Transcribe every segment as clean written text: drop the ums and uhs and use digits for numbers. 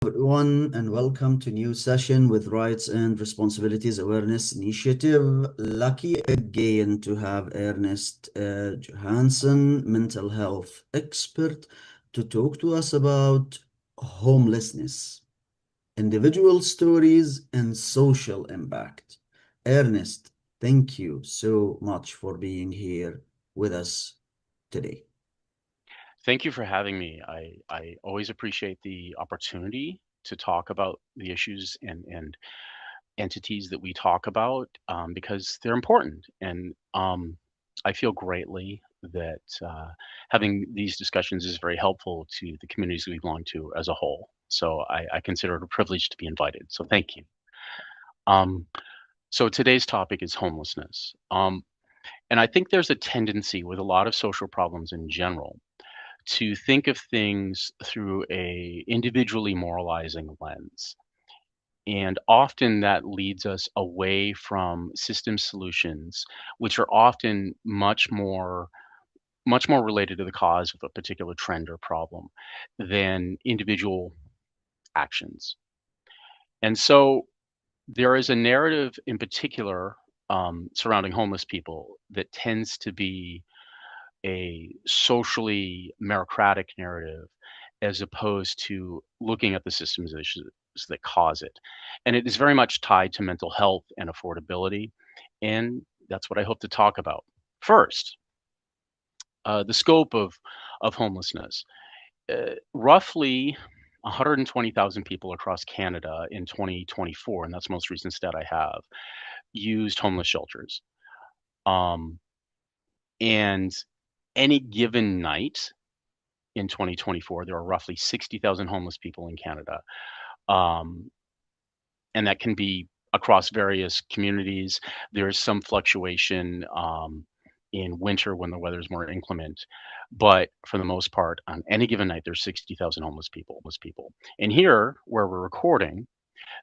Everyone, and welcome to new session with Rights and Responsibilities Awareness Initiative. Lucky again to have Ernest Johnson, mental health expert, to talk to us about homelessness, individual stories, and social impact. Ernest, thank you so much for being here with us today. Thank you for having me. I always appreciate the opportunity to talk about the issues and entities that we talk about because they're important. And I feel greatly that having these discussions is very helpful to the communities we belong to as a whole. So I consider it a privilege to be invited. So thank you. Um, so today's topic is homelessness. And I think there's a tendency with a lot of social problems in general to think of things through a individually moralizing lens. And often that leads us away from system solutions, which are often much more related to the cause of a particular trend or problem than individual actions. And so there is a narrative in particular surrounding homeless people that tends to be a socially meritocratic narrative as opposed to looking at the systems issues that cause it. And it is very much tied to mental health and affordability. And that's what I hope to talk about. First, the scope of homelessness. Roughly 120,000 people across Canada in 2024, and that's the most recent stat I have, used homeless shelters. Um, and any given night, in 2024, there are roughly 60,000 homeless people in Canada. Um, and that can be across various communities. There's some fluctuation in winter when the weather is more inclement. But for the most part, on any given night, there's 60,000 homeless people. And here, where we're recording,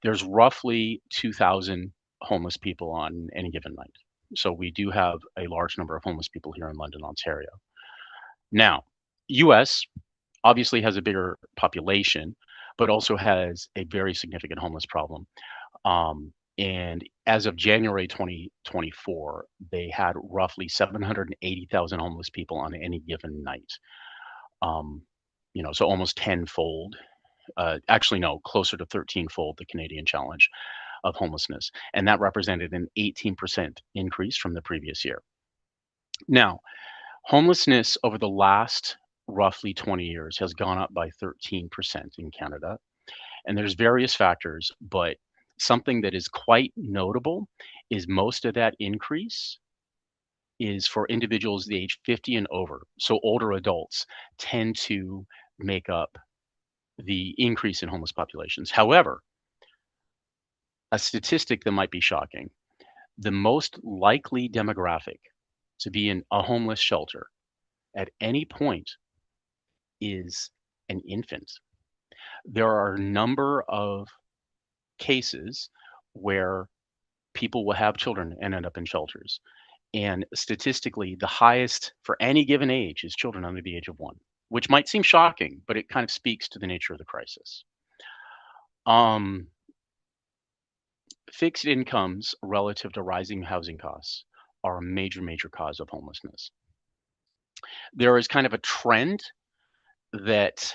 there's roughly 2,000 homeless people on any given night. So we do have a large number of homeless people here in London, Ontario. Now, US obviously has a bigger population, but also has a very significant homeless problem. And as of January 2024, they had roughly 780,000 homeless people on any given night. Um, so almost tenfold. Actually, no, closer to 13-fold the Canadian challenge of homelessness. And that represented an 18% increase from the previous year. Now, homelessness over the last roughly 20 years has gone up by 13% in Canada. And there's various factors, but something that is quite notable is most of that increase is for individuals the age 50 and over. So older adults tend to make up the increase in homeless populations. However, a statistic that might be shocking, the most likely demographic to be in a homeless shelter at any point is an infant. There are a number of cases where people will have children and end up in shelters. And statistically, the highest for any given age is children under the age of 1, which might seem shocking, but it kind of speaks to the nature of the crisis. Um, Fixed incomes relative to rising housing costs are a major, major cause of homelessness. There is kind of a trend that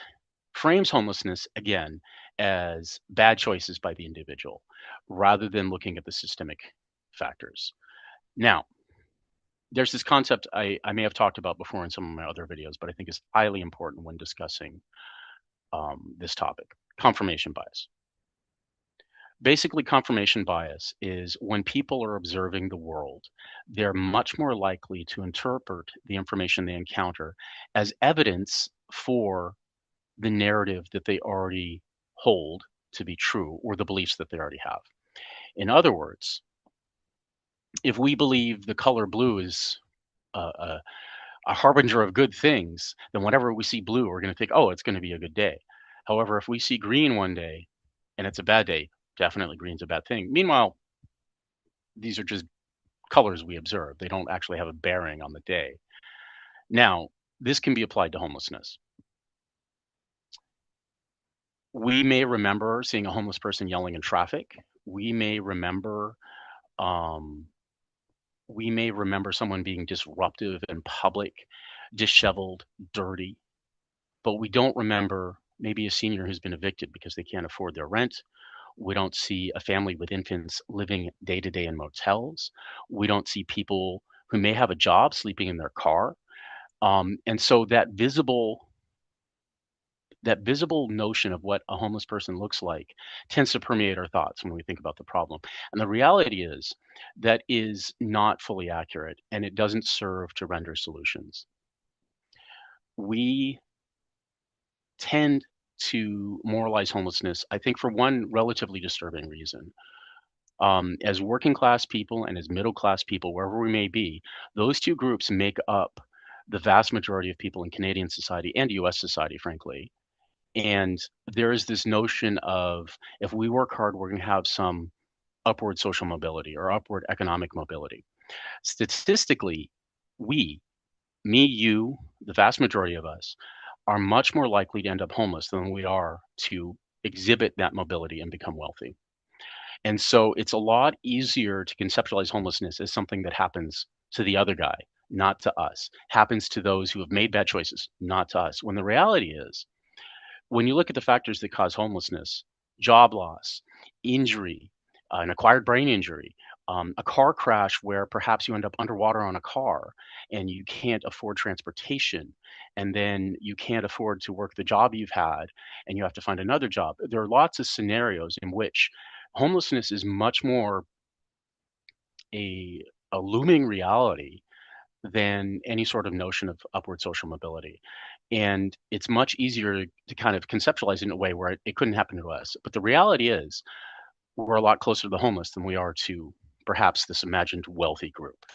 frames homelessness again as bad choices by the individual rather than looking at the systemic factors. Now, there's this concept I may have talked about before in some of my other videos, but I think is highly important when discussing this topic: confirmation bias. Basically, confirmation bias is when people are observing the world, they're much more likely to interpret the information they encounter as evidence for the narrative that they already hold to be true or the beliefs that they already have. In other words, if we believe the color blue is a harbinger of good things, then whenever we see blue, we're going to think, oh, it's going to be a good day. However, if we see green one day and it's a bad day, definitely green's a bad thing. Meanwhile, these are just colors we observe. They don't actually have a bearing on the day. Now, this can be applied to homelessness. We may remember seeing a homeless person yelling in traffic. We may remember um, we may remember someone being disruptive in public, disheveled, dirty, but we don't remember maybe a senior who's been evicted because they can't afford their rent. We don't see a family with infants living day to day in motels. We don't see people who may have a job sleeping in their car. And so that visible notion of what a homeless person looks like tends to permeate our thoughts when we think about the problem. And the reality is that is not fully accurate, and it doesn't serve to render solutions. We tend to moralize homelessness, I think, for one relatively disturbing reason. As working class people and as middle class people, wherever we may be, those two groups make up the vast majority of people in Canadian society and US society, frankly. And there is this notion of if we work hard, we're going to have some upward social mobility or upward economic mobility. Statistically, we, me, you, the vast majority of us, are much more likely to end up homeless than we are to exhibit that mobility and become wealthy. And so it's a lot easier to conceptualize homelessness as something that happens to the other guy, not to us, happens to those who have made bad choices, not to us. When the reality is, when you look at the factors that cause homelessness, job loss, injury, an acquired brain injury, a car crash where perhaps you end up underwater on a car and you can't afford transportation, and then you can't afford to work the job you've had and you have to find another job. There are lots of scenarios in which homelessness is much more a, a looming reality than any sort of notion of upward social mobility. And it's much easier to kind of conceptualize it in a way where it couldn't happen to us. But the reality is, we're a lot closer to the homeless than we are to perhaps this imagined wealthy group.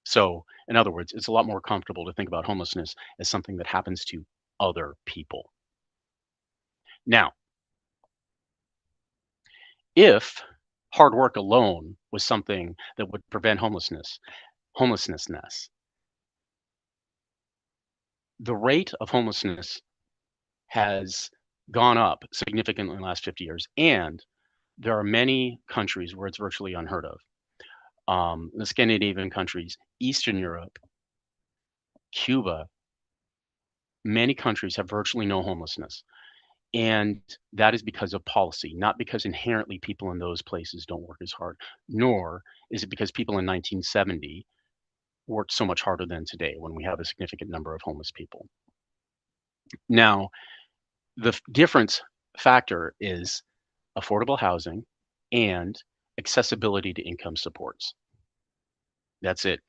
So, in other words, it's a lot more comfortable to think about homelessness as something that happens to other people. Now, if hard work alone was something that would prevent homelessness, the rate of homelessness has gone up significantly in the last 50 years. And there are many countries where it's virtually unheard of. The Scandinavian countries, Eastern Europe, Cuba, many countries have virtually no homelessness. And that is because of policy, not because inherently people in those places don't work as hard, nor is it because people in 1970 worked so much harder than today when we have a significant number of homeless people. Now, the difference factor is affordable housing and accessibility to income supports. That's it.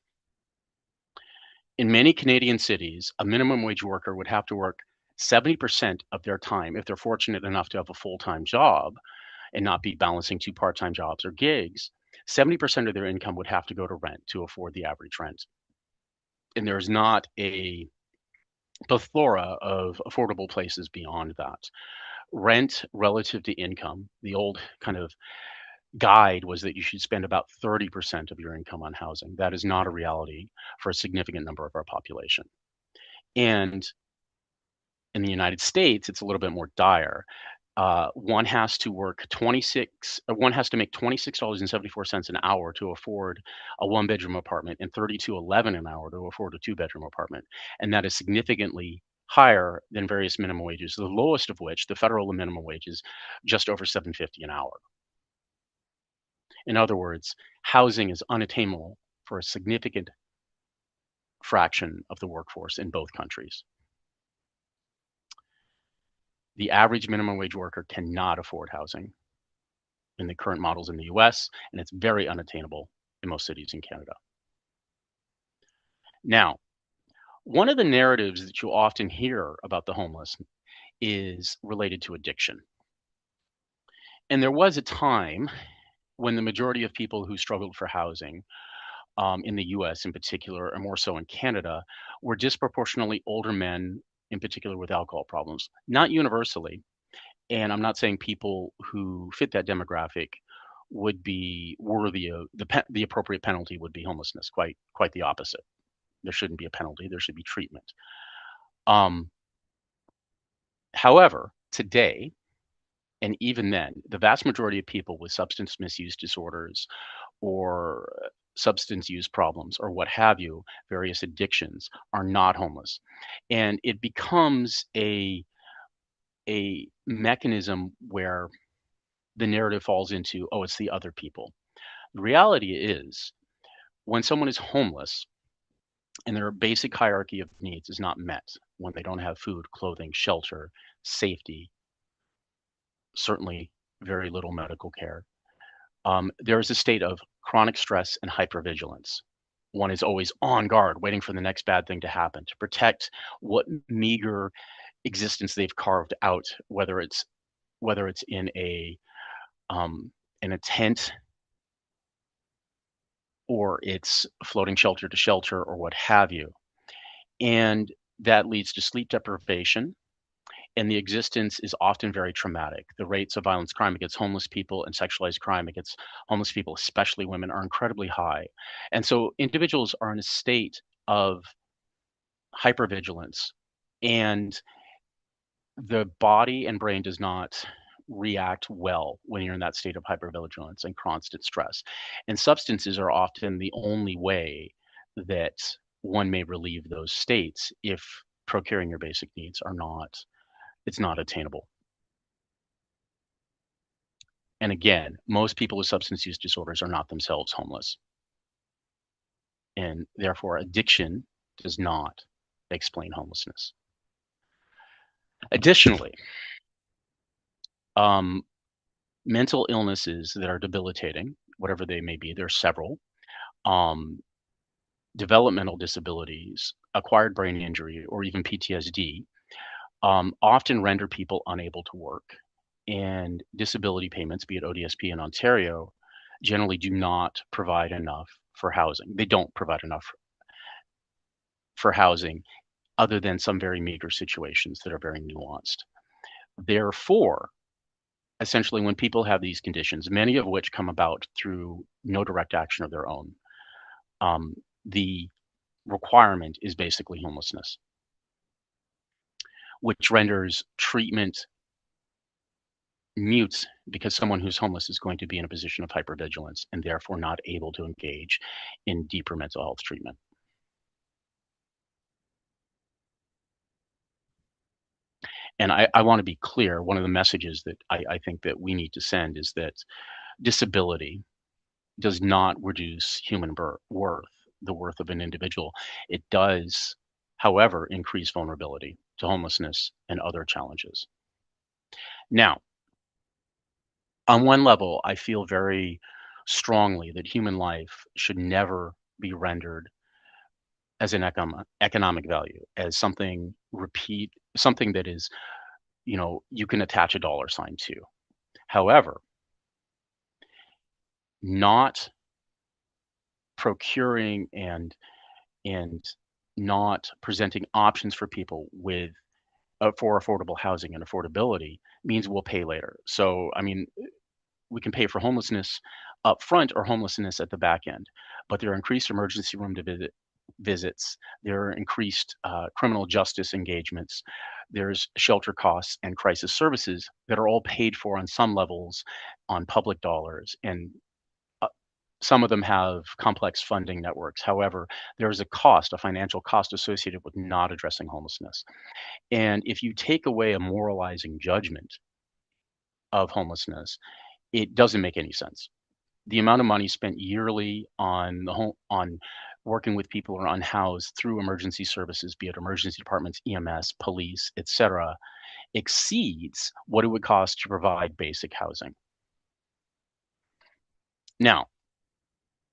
In many Canadian cities, a minimum wage worker would have to work 70% of their time if they're fortunate enough to have a full-time job and not be balancing two part-time jobs or gigs. 70% of their income would have to go to rent to afford the average rent. And there's not a plethora of affordable places beyond that. Rent relative to income, the old kind of guide was that you should spend about 30% of your income on housing. That is not a reality for a significant number of our population. And in the United States, it's a little bit more dire. One has to make $26.74 an hour to afford a one-bedroom apartment and $32.11 an hour to afford a two-bedroom apartment. And that is significantly higher than various minimum wages, the lowest of which, the federal minimum wage, is just over $7.50 an hour. In other words, housing is unattainable for a significant fraction of the workforce in both countries. The average minimum wage worker cannot afford housing in the current models in the US, and it's very unattainable in most cities in Canada. Now, one of the narratives that you often hear about the homeless is related to addiction. And there was a time when the majority of people who struggled for housing in the US in particular, and more so in Canada, were disproportionately older men, in particular with alcohol problems. Not universally, and I'm not saying people who fit that demographic would be worthy of the appropriate penalty would be homelessness. Quite the opposite. There shouldn't be a penalty. There should be treatment. Um, However, today, and even then, the vast majority of people with substance misuse disorders or substance use problems or what have you, various addictions, are not homeless. And it becomes a mechanism where the narrative falls into, oh, it's the other people. The reality is, when someone is homeless and their basic hierarchy of needs is not met, when they don't have food, clothing, shelter, safety, certainly very little medical care, there is a state of chronic stress and hypervigilance. One is always on guard, waiting for the next bad thing to happen to protect what meager existence they've carved out, whether it's in a tent, or it's floating shelter to shelter, or what have you. And that leads to sleep deprivation, and the existence is often very traumatic. The rates of violence crime against homeless people and sexualized crime against homeless people, especially women, are incredibly high. And so individuals are in a state of hypervigilance, and the body and brain does not react well when you're in that state of hypervigilance and constant stress. And substances are often the only way that one may relieve those states if procuring your basic needs are not it's not attainable. And again, most people with substance use disorders are not themselves homeless. And therefore, addiction does not explain homelessness. Additionally, um, mental illnesses that are debilitating, whatever they may be, there's several, um, developmental disabilities, acquired brain injury, or even PTSD, often render people unable to work. And disability payments, be it ODSP in Ontario, generally do not provide enough for housing. They don't provide enough for housing, other than some very meager situations that are very nuanced. Therefore, essentially, when people have these conditions, many of which come about through no direct action of their own, um, the requirement is basically homelessness, which renders treatment mute, because someone who's homeless is going to be in a position of hypervigilance and therefore not able to engage in deeper mental health treatment. And I want to be clear, one of the messages that I think that we need to send is that disability does not reduce human worth, the worth of an individual. It does, however, increase vulnerability to homelessness and other challenges. Now, on one level, I feel very strongly that human life should never be rendered as an economic value, as something that is, you can attach a dollar sign to. However, not procuring and not presenting options for people with for affordable housing and affordability means we'll pay later. So, I mean, we can pay for homelessness up front or homelessness at the back end, but there are increased emergency room visits, there are increased criminal justice engagements, there's shelter costs and crisis services that are all paid for on some levels on public dollars, and uh, some of them have complex funding networks. However, there is a financial cost associated with not addressing homelessness. And if you take away a moralizing judgment of homelessness, it doesn't make any sense. The amount of money spent yearly on on working with people who are unhoused through emergency services, be it emergency departments, EMS, police, etc., exceeds what it would cost to provide basic housing. Now,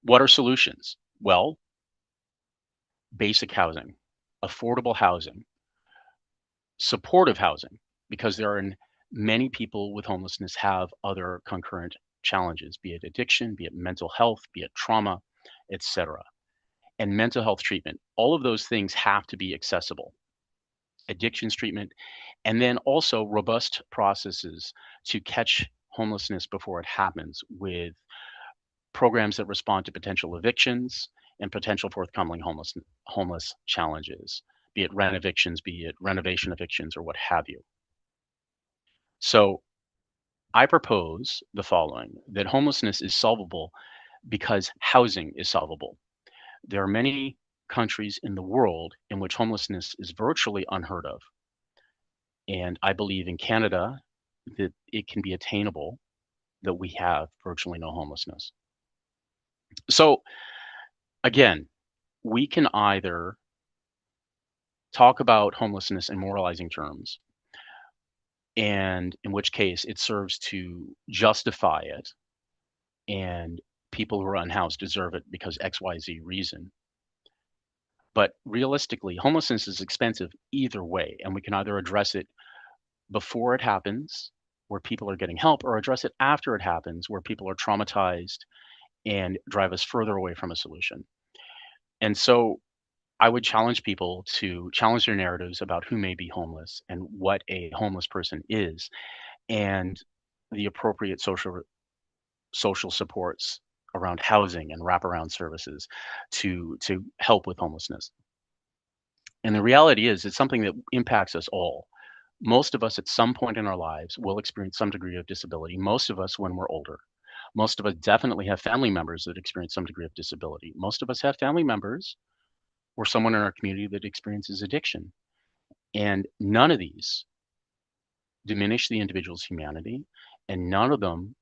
what are solutions? Well, basic housing, affordable housing, supportive housing, because many people with homelessness have other concurrent challenges, be it addiction, be it mental health, be it trauma, etc. And mental health treatment, all of those things have to be accessible. Addictions treatment, and then also robust processes to catch homelessness before it happens, with programs that respond to potential evictions and potential forthcoming homeless challenges, be it rent evictions, be it renovation evictions, or what have you. So I propose the following, that homelessness is solvable because housing is solvable. There are many countries in the world in which homelessness is virtually unheard of. And I believe in Canada that it can be attainable, that we have virtually no homelessness. So again, we can either talk about homelessness in moralizing terms, and in which case it serves to justify it, and people who are unhoused deserve it because XYZ reason. But realistically, homelessness is expensive either way, and we can either address it before it happens, where people are getting help, or address it after it happens, where people are traumatized and drive us further away from a solution. And so I would challenge people to challenge their narratives about who may be homeless and what a homeless person is, and the appropriate social supports around housing and wraparound services to help with homelessness. And the reality is, it's something that impacts us all. Most of us at some point in our lives will experience some degree of disability. Most of us when we're older. Most of us definitely have family members that experience some degree of disability. Most of us have family members or someone in our community that experiences addiction. And none of these diminish the individual's humanity, and none of them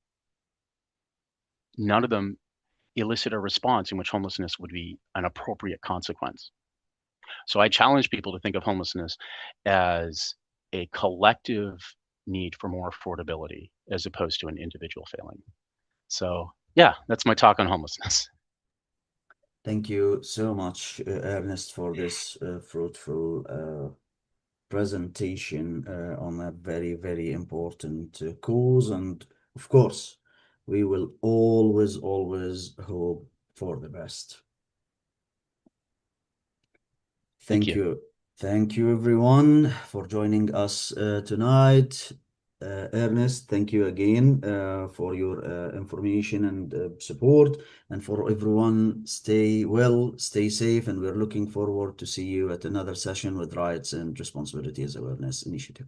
elicit a response in which homelessness would be an appropriate consequence. So I challenge people to think of homelessness as a collective need for more affordability as opposed to an individual failing. So yeah, that's my talk on homelessness. Thank you so much, Ernest, for this fruitful presentation on a very, very important cause. And of course, we will always, always hope for the best. Thank Thank you. you. Thank you, everyone, for joining us tonight. Ernest, thank you again for your information and support. And for everyone, stay well, stay safe, and we're looking forward to see you at another session with Rights and Responsibilities Awareness Initiative.